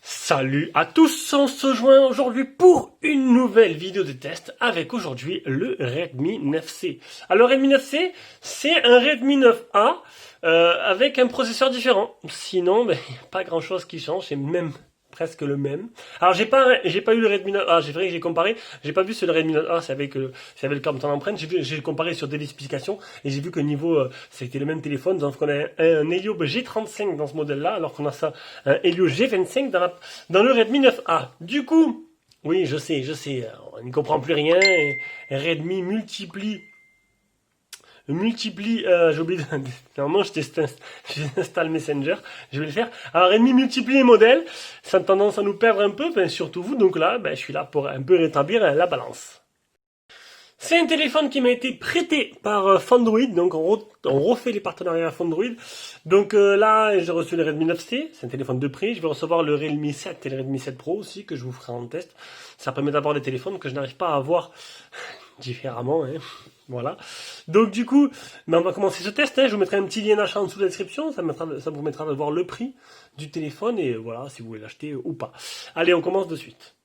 Salut à tous, on se joint aujourd'hui pour une nouvelle vidéo de test avec aujourd'hui le Redmi 9C. Alors Redmi 9C, c'est un Redmi 9A avec un processeur différent. Sinon, il n'y a pas grand chose qui change, c'est même presque le même. Alors j'ai pas eu le Redmi 9A, j'ai vrai que j'ai comparé, j'ai pas vu sur le Redmi 9A, c'est avec le capteur d'empreinte, j'ai comparé sur des explications et j'ai vu que niveau c'était le même téléphone, donc on a un Helio G35 dans ce modèle-là, alors qu'on a ça un Helio G25 dans le Redmi 9A. Du coup, oui, je sais, on n'y comprend plus rien, et Redmi multiplie, j'ai oublié normalement j'installe Messenger, je vais le faire. Alors Redmi multiplie les modèles, ça a tendance à nous perdre un peu, enfin, surtout vous, donc là, je suis là pour un peu rétablir la balance. C'est un téléphone qui m'a été prêté par Fandroid, donc on refait les partenariats Fandroid. Donc là, j'ai reçu le Redmi 9C, c'est un téléphone de prix. Je vais recevoir le Realme 7 et le Redmi 7 Pro aussi, que je vous ferai en test. Ça permet d'avoir des téléphones que je n'arrive pas à avoir différemment, hein. Voilà. Donc du coup, on va commencer ce test, hein. Je vous mettrai un petit lien d'achat en dessous de la description, ça vous permettra de voir le prix du téléphone et voilà, si vous voulez l'acheter ou pas. Allez, on commence de suite.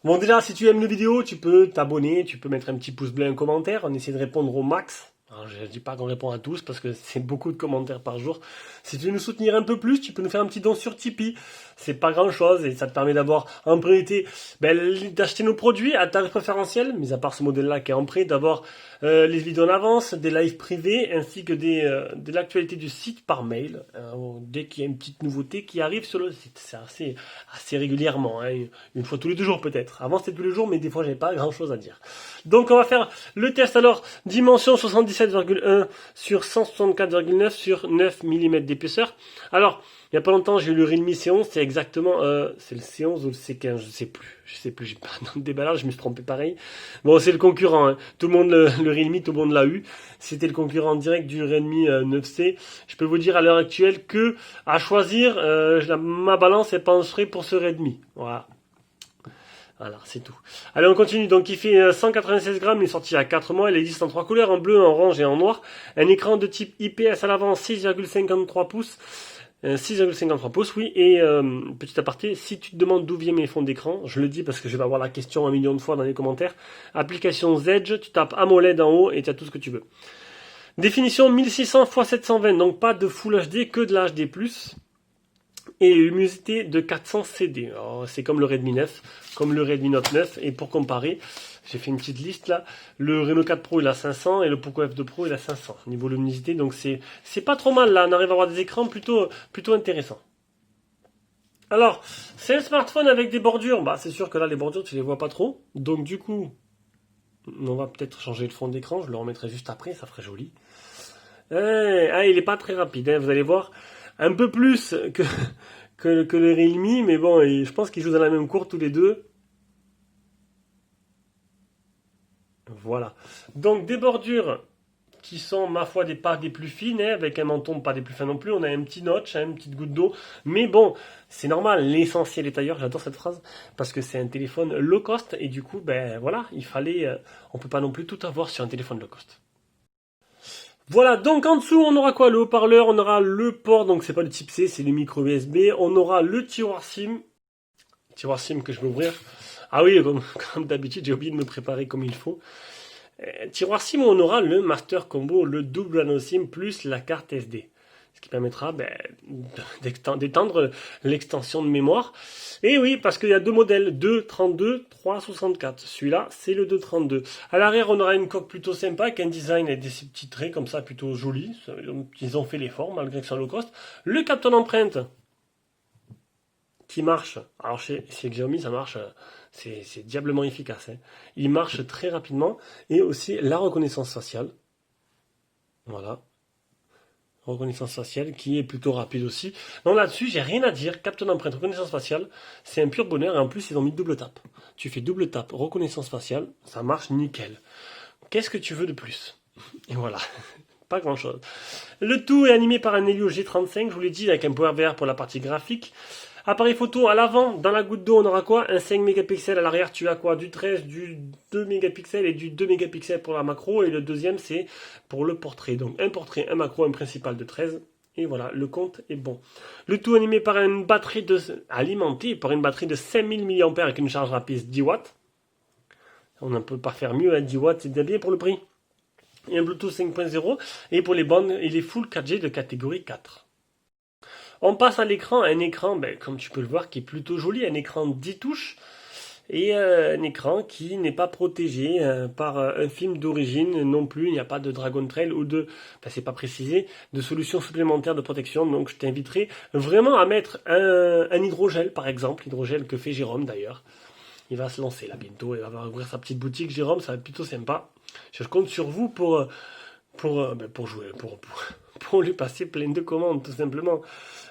Bon, déjà, si tu aimes la vidéo, tu peux t'abonner, tu peux mettre un petit pouce bleu, un commentaire. On essaie de répondre au max. Alors, je ne dis pas qu'on répond à tous parce que c'est beaucoup de commentaires par jour. Si tu veux nous soutenir un peu plus, tu peux nous faire un petit don sur Tipeee. C'est pas grand chose et ça te permet d'avoir en priorité d'acheter nos produits à tarif préférentiel, mis à part ce modèle-là qui est en prêt, d'avoir les vidéos en avance, des lives privés ainsi que de l'actualité du site par mail. Dès qu'il y a une petite nouveauté qui arrive sur le site, c'est assez régulièrement, hein, une fois tous les 2 jours peut-être. Avant c'était tous les jours, mais des fois j'avais pas grand-chose à dire. Donc on va faire le test. Alors dimension 77,1 sur 164,9 sur 9 mm d'épaisseur. Alors il n'y a pas longtemps, j'ai eu le Realme C11, c'est exactement, c'est le C11 ou le C15, je sais plus, j'ai pas dans le déballage, je me suis trompé pareil. Bon, c'est le concurrent, hein. Tout le monde, le Realme, tout le monde l'a eu. C'était le concurrent direct du Redmi 9C. Je peux vous dire à l'heure actuelle que, à choisir, ma balance est pencherait pour ce Redmi. Voilà. Voilà, c'est tout. Allez, on continue. Donc, il fait 196 grammes, il est sorti à 4 mois, il existe en 3 couleurs, en bleu, en orange et en noir. Un écran de type IPS à l'avant, 6,53 pouces. 6,53 pouces, oui, et petit aparté, si tu te demandes d'où viennent mes fonds d'écran, je le dis parce que je vais avoir la question 1 million de fois dans les commentaires, application Edge, tu tapes AMOLED en haut et tu as tout ce que tu veux. Définition 1600 x 720, donc pas de Full HD, que de la HD+, et luminosité de 400 CD. C'est comme le Redmi 9, comme le Redmi Note 9, et pour comparer, j'ai fait une petite liste là. Le Reno 4 Pro il a 500 et le Poco F2 Pro il a 500 niveau luminosité, donc c'est pas trop mal là. On arrive à avoir des écrans plutôt intéressants. Alors c'est un smartphone avec des bordures. Bah c'est sûr que là les bordures tu les vois pas trop. Donc du coup on va peut-être changer le fond d'écran. Je le remettrai juste après, ça ferait joli. Il est pas très rapide, hein, vous allez voir. Un peu plus que le Realme, mais bon, je pense qu'ils jouent dans la même cour tous les deux. Voilà. Donc des bordures qui sont, ma foi, pas des plus fines, hein, avec un menton pas des plus fins non plus. On a un petit notch, hein, une petite goutte d'eau. Mais bon, c'est normal, l'essentiel est ailleurs. J'adore cette phrase, parce que c'est un téléphone low cost. Et du coup, voilà, on peut pas non plus tout avoir sur un téléphone low cost. Voilà, donc en dessous, on aura quoi? Le haut-parleur, on aura le port, donc c'est pas le type C, c'est le micro USB. On aura le tiroir SIM que je vais ouvrir. Ah oui, comme d'habitude, j'ai oublié de me préparer comme il faut. Tiroir SIM, on aura le Master Combo, le double anneau SIM plus la carte SD. Ce qui permettra d'étendre l'extension de mémoire. Et oui, parce qu'il y a 2 modèles, 232, 364. Celui-là, c'est le 232. À l'arrière, on aura une coque plutôt sympa, avec un design et des petits traits comme ça, plutôt jolis. Ils ont fait l'effort, malgré que c'est low cost. Le capteur d'empreinte, qui marche. Alors chez Xiaomi, ça marche, c'est diablement efficace, hein. Il marche très rapidement. Et aussi la reconnaissance faciale. Voilà. Reconnaissance faciale qui est plutôt rapide aussi. Donc là-dessus, j'ai rien à dire. Capteur d'empreinte, reconnaissance faciale, c'est un pur bonheur. Et en plus, ils ont mis double tap. Tu fais double tap, reconnaissance faciale, ça marche nickel. Qu'est-ce que tu veux de plus? Et voilà. Pas grand-chose. Le tout est animé par un Helio G35, je vous l'ai dit, avec un PowerVR pour la partie graphique. Appareil photo à l'avant, dans la goutte d'eau, on aura quoi? Un 5 mégapixels. À l'arrière, tu as quoi? Du 13, du 2 mégapixels et du 2 mégapixels pour la macro. Et le deuxième, c'est pour le portrait. Donc un portrait, un macro, un principal de 13. Et voilà, le compte est bon. Le tout animé par une batterie alimentée par une batterie de 5000 mAh avec une charge rapide 10 watts. On ne peut pas faire mieux, hein, 10 watts, c'est bien pour le prix. Et un Bluetooth 5.0. Et pour les bandes, il est full 4G de catégorie 4. On passe à l'écran, un écran, comme tu peux le voir, qui est plutôt joli, un écran 10 touches. Et un écran qui n'est pas protégé par un film d'origine non plus. Il n'y a pas de Dragon Trail ou c'est pas précisé, de solutions supplémentaires de protection. Donc je t'inviterai vraiment à mettre un hydrogel, par exemple, l'hydrogel que fait Jérôme d'ailleurs. Il va se lancer là bientôt, il va ouvrir sa petite boutique. Jérôme, ça va être plutôt sympa. Je compte sur vous pour jouer, pour lui passer plein de commandes, tout simplement.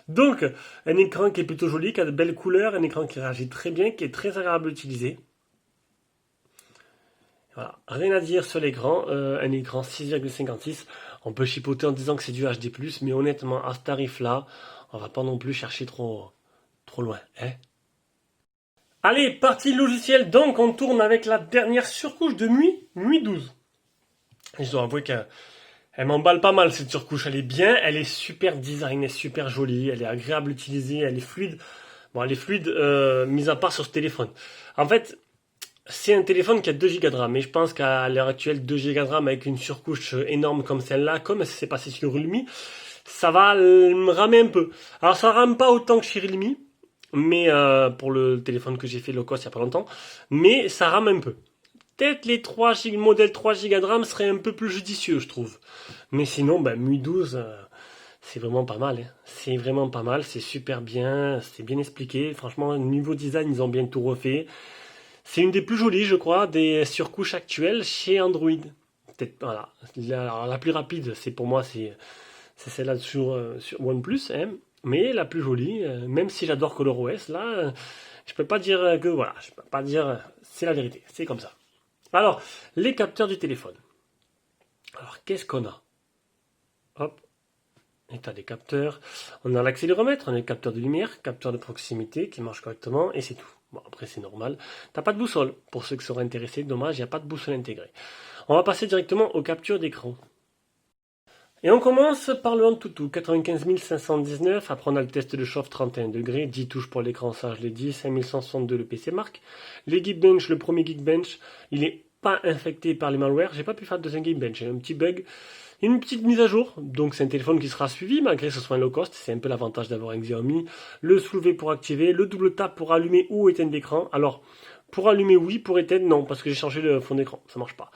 Donc, un écran qui est plutôt joli, qui a de belles couleurs, un écran qui réagit très bien, qui est très agréable à utiliser. Voilà, rien à dire sur l'écran, un écran 6,56. On peut chipoter en disant que c'est du HD+, mais honnêtement, à ce tarif-là, on va pas non plus chercher trop loin, hein. Allez, partie logiciel, donc on tourne avec la dernière surcouche de MUI 12. Et je dois avouer qu'elle m'emballe pas mal cette surcouche, elle est bien, elle est super design, elle est super jolie, elle est agréable à utiliser, elle est fluide. Bon, elle est fluide, mis à part sur ce téléphone. En fait, c'est un téléphone qui a 2 Go de RAM, mais je pense qu'à l'heure actuelle, 2 Go de RAM avec une surcouche énorme comme celle-là, comme ça s'est passé sur Realme, ça va me ramer un peu. Alors ça rame pas autant que chez Realme, mais pour le téléphone que j'ai fait low cost il y a pas longtemps, mais ça rame un peu. Peut-être les modèles 3 Go de RAM seraient un peu plus judicieux, je trouve. Mais sinon, MUI 12, c'est vraiment pas mal. Hein. C'est vraiment pas mal, c'est super bien, c'est bien expliqué. Franchement, niveau design, ils ont bien tout refait. C'est une des plus jolies, je crois, des surcouches actuelles chez Android. Peut-être, voilà. La plus rapide, c'est pour moi, c'est celle-là sur OnePlus, hein. Mais la plus jolie, même si j'adore ColorOS, là, je peux pas dire que voilà, je peux pas dire, c'est la vérité, c'est comme ça. Alors, les capteurs du téléphone. Alors, qu'est-ce qu'on a? Hop, état des capteurs. On a l'accéléromètre, on a les capteurs de lumière, capteur de proximité qui marche correctement, et c'est tout. Bon, après, c'est normal. T'as pas de boussole. Pour ceux qui seraient intéressés, dommage, il n'y a pas de boussole intégrée. On va passer directement aux captures d'écran. Et on commence par le Antutu, 95 519. Après, on a le test de chauffe 31 degrés, 10 touches pour l'écran, ça je l'ai dit, 5162 le PC Mark. Les Geekbench, le premier Geekbench, il n'est pas infecté par les malwares. J'ai pas pu faire de deuxième Geekbench, j'ai un petit bug. Une petite mise à jour, donc c'est un téléphone qui sera suivi malgré que ce soit un low cost, c'est un peu l'avantage d'avoir un Xiaomi. Le soulever pour activer, le double tap pour allumer ou éteindre l'écran. Alors, pour allumer oui, pour éteindre non, parce que j'ai changé le fond d'écran, ça marche pas.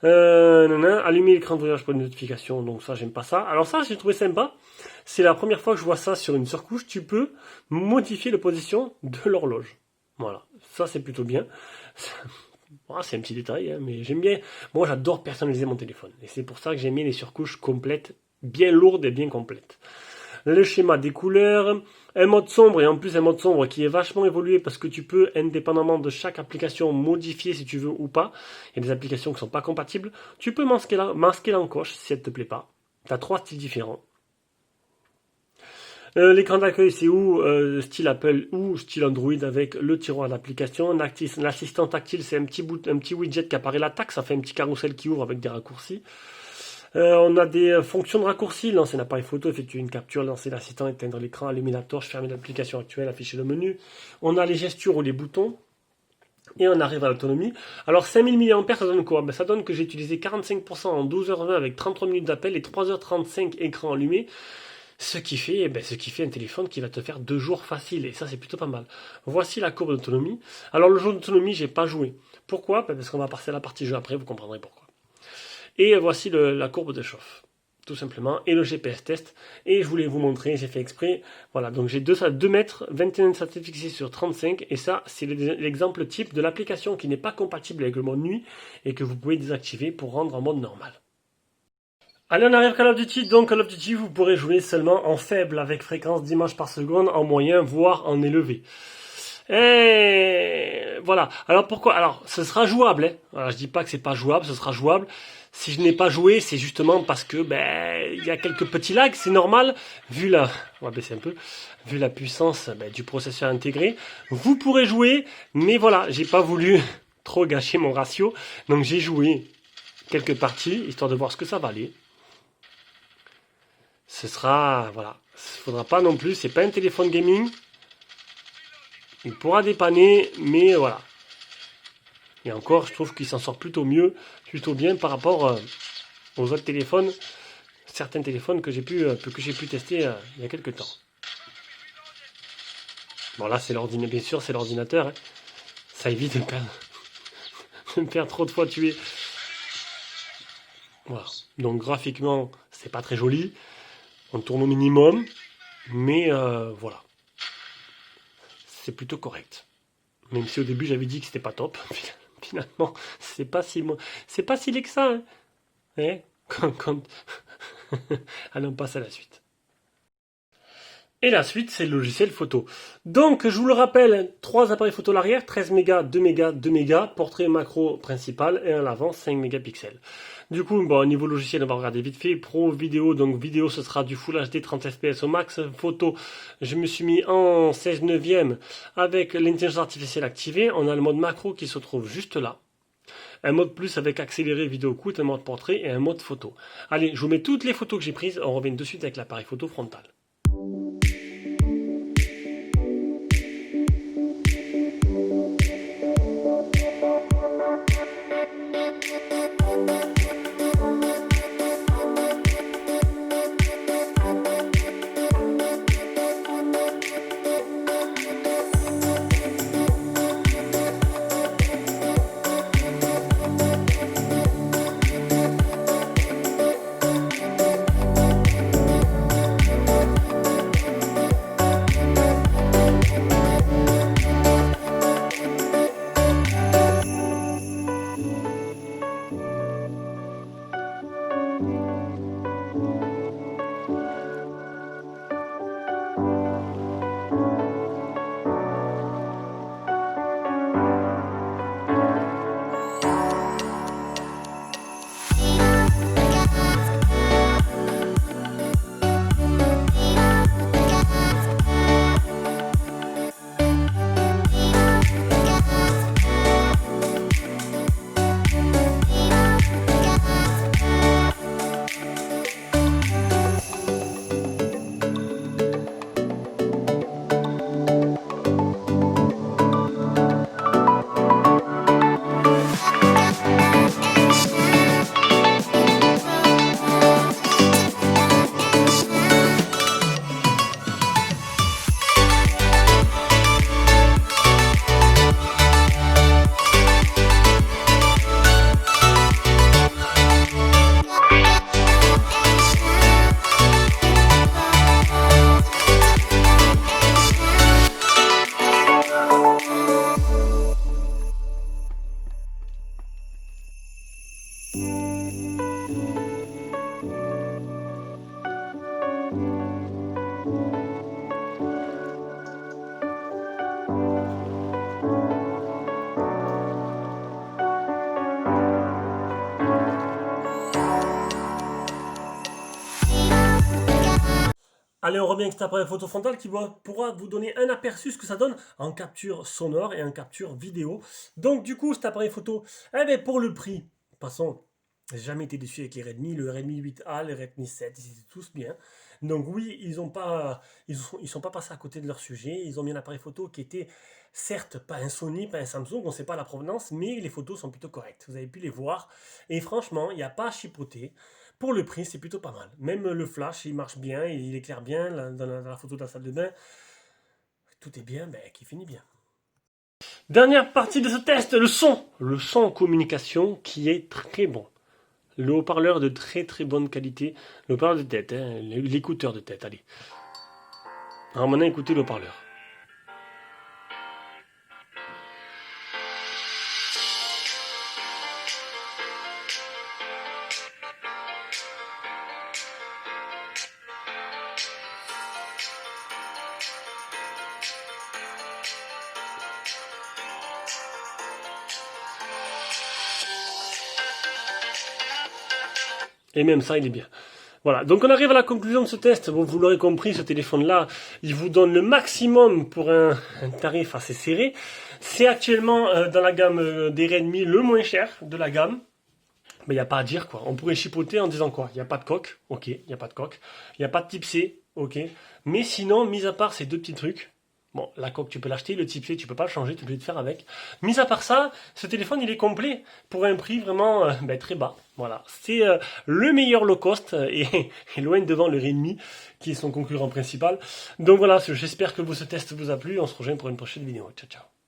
Allumer l'écran de voyage pour une notification, donc ça j'aime pas ça. Alors ça j'ai trouvé sympa, c'est la première fois que je vois ça sur une surcouche, tu peux modifier la position de l'horloge. Voilà, ça c'est plutôt bien. C'est un petit détail, hein, mais j'aime bien. Moi j'adore personnaliser mon téléphone, et c'est pour ça que j'ai mis les surcouches complètes, bien lourdes et bien complètes. Le schéma des couleurs, un mode sombre, et en plus un mode sombre qui est vachement évolué parce que tu peux, indépendamment de chaque application, modifier si tu veux ou pas. Il y a des applications qui ne sont pas compatibles. Tu peux masquer l'encoche si elle ne te plaît pas. Tu as 3 styles différents. L'écran d'accueil, c'est ou style Apple ou style Android avec le tiroir d'application. L'assistant tactile, c'est un petit widget qui apparaît l'attaque. Ça fait un petit carrousel qui ouvre avec des raccourcis. On a des fonctions de raccourci, lancer l'appareil photo, effectuer une capture, lancer l'assistant, éteindre l'écran, allumer la torche, fermer l'application actuelle, afficher le menu. On a les gestures ou les boutons. Et on arrive à l'autonomie. Alors 5000 mAh, ça donne quoi? Ça donne que j'ai utilisé 45% en 12h20 avec 33 minutes d'appel et 3h35 écran allumé. Ce qui fait un téléphone qui va te faire 2 jours facile. Et ça, c'est plutôt pas mal. Voici la courbe d'autonomie. Alors le jour d'autonomie, j'ai pas joué. Pourquoi? Parce qu'on va passer à la partie jeu après, vous comprendrez pourquoi. Et voici la courbe de chauffe, tout simplement, et le GPS test. Et je voulais vous montrer, j'ai fait exprès. Voilà, donc j'ai 2 mètres, 21 satellites fixés sur 35, et ça, c'est l'exemple type de l'application qui n'est pas compatible avec le mode nuit, et que vous pouvez désactiver pour rendre en mode normal. Allez, on arrive à Call of Duty. Donc Call of Duty, vous pourrez jouer seulement en faible, avec fréquence d'images par seconde, en moyen, voire en élevé. Et voilà. Alors pourquoi? Alors, ce sera jouable. Hein. Alors, je dis pas que c'est pas jouable, ce sera jouable. Si je n'ai pas joué, c'est justement parce que ben il y a quelques petits lags, c'est normal, vu la, on va baisser un peu, vu la puissance du processeur intégré. Vous pourrez jouer, mais voilà, j'ai pas voulu trop gâcher mon ratio, donc j'ai joué quelques parties histoire de voir ce que ça valait. Ce sera, voilà, il faudra pas non plus, c'est pas un téléphone gaming. Il pourra dépanner, mais voilà. Et encore, je trouve qu'il s'en sort plutôt mieux, plutôt bien par rapport aux autres téléphones, certains téléphones que j'ai pu tester il y a quelques temps. Bon là, c'est l'ordinateur, bien sûr, c'est l'ordinateur. Hein. Ça évite de me perdre trop de fois tué. Voilà. Donc graphiquement, c'est pas très joli. On tourne au minimum, mais voilà. C'est plutôt correct. Même si au début j'avais dit que c'était pas top. Finalement, c'est pas si laid que ça. Hein. Allez, on passe à la suite. Et la suite, c'est le logiciel photo. Donc, je vous le rappelle, 3 appareils photo à l'arrière, 13 mégas, 2 mégas, 2 mégas, portrait macro principal et à l'avant 5 mégapixels. Du coup, bon, au niveau logiciel, on va regarder vite fait. Pro, vidéo, donc vidéo, ce sera du Full HD 30 fps au max. Photo, je me suis mis en 16 neuvième avec l'intelligence artificielle activée. On a le mode macro qui se trouve juste là. Un mode plus avec accéléré vidéo courte, un mode portrait et un mode photo. Allez, je vous mets toutes les photos que j'ai prises. On revient de suite avec l'appareil photo frontal. Allez, on revient avec cet appareil photo frontal qui pourra vous donner un aperçu de ce que ça donne en capture sonore et en capture vidéo. Donc du coup, cet appareil photo, eh bien, pour le prix, passons, j'ai jamais été déçu avec les Redmi, le Redmi 8A, le Redmi 7, ils étaient tous bien. Donc oui, ils sont pas passés à côté de leur sujet, ils ont mis un appareil photo qui était certes pas un Sony, pas un Samsung, on ne sait pas la provenance, mais les photos sont plutôt correctes. Vous avez pu les voir, et franchement, il n'y a pas à chipoter. Pour le prix, c'est plutôt pas mal. Même le flash, il marche bien, il éclaire bien dans la photo de la salle de bain. Tout est bien, ben, qui finit bien. Dernière partie de ce test, le son. Le son en communication qui est très bon. Le haut-parleur de très très bonne qualité. Le haut-parleur de tête, hein, l'écouteur de tête, allez. Alors maintenant, écoutez le haut-parleur. Et même ça, il est bien. Voilà, donc on arrive à la conclusion de ce test. Bon, vous l'aurez compris, ce téléphone-là, il vous donne le maximum pour un tarif assez serré. C'est actuellement dans la gamme des Redmi le moins cher de la gamme. Mais il n'y a pas à dire, quoi. On pourrait chipoter en disant quoi? Il n'y a pas de coque, ok, il n'y a pas de coque. Il n'y a pas de type C, ok. Mais sinon, mis à part ces deux petits trucs, bon, la coque, tu peux l'acheter, le type C, tu peux pas le changer, tu peux le faire avec. Mis à part ça, ce téléphone, il est complet pour un prix vraiment très bas. Voilà, c'est le meilleur low cost et loin devant le Redmi, qui est son concurrent principal. Donc voilà, j'espère que ce test vous a plu. On se rejoint pour une prochaine vidéo. Ciao, ciao.